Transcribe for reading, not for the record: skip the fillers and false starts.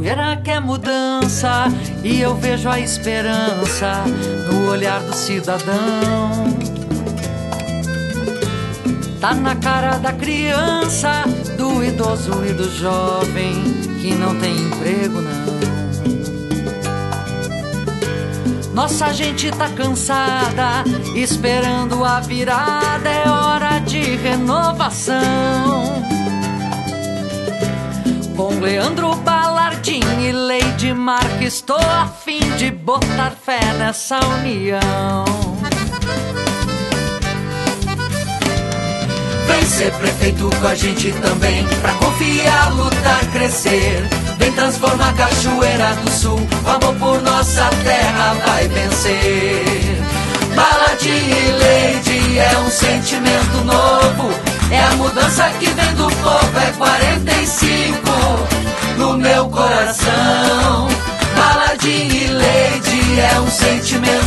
Cachoeira quer mudança e eu vejo a esperança no olhar do cidadão. Tá na cara da criança, do idoso e do jovem que não tem emprego não. Nossa gente tá cansada, esperando a virada, é hora de renovação. Com Leandro Balardim e Leide Marques, estou a fim de botar fé nessa união. Vem ser prefeito com a gente também, pra confiar, lutar, crescer. Vem transformar Cachoeira do Sul, o amor por nossa terra vai vencer. Balardim e Leide é um sentimento novo, é a mudança que vem do povo, é 45 no meu coração. Balardim e Leide é um sentimento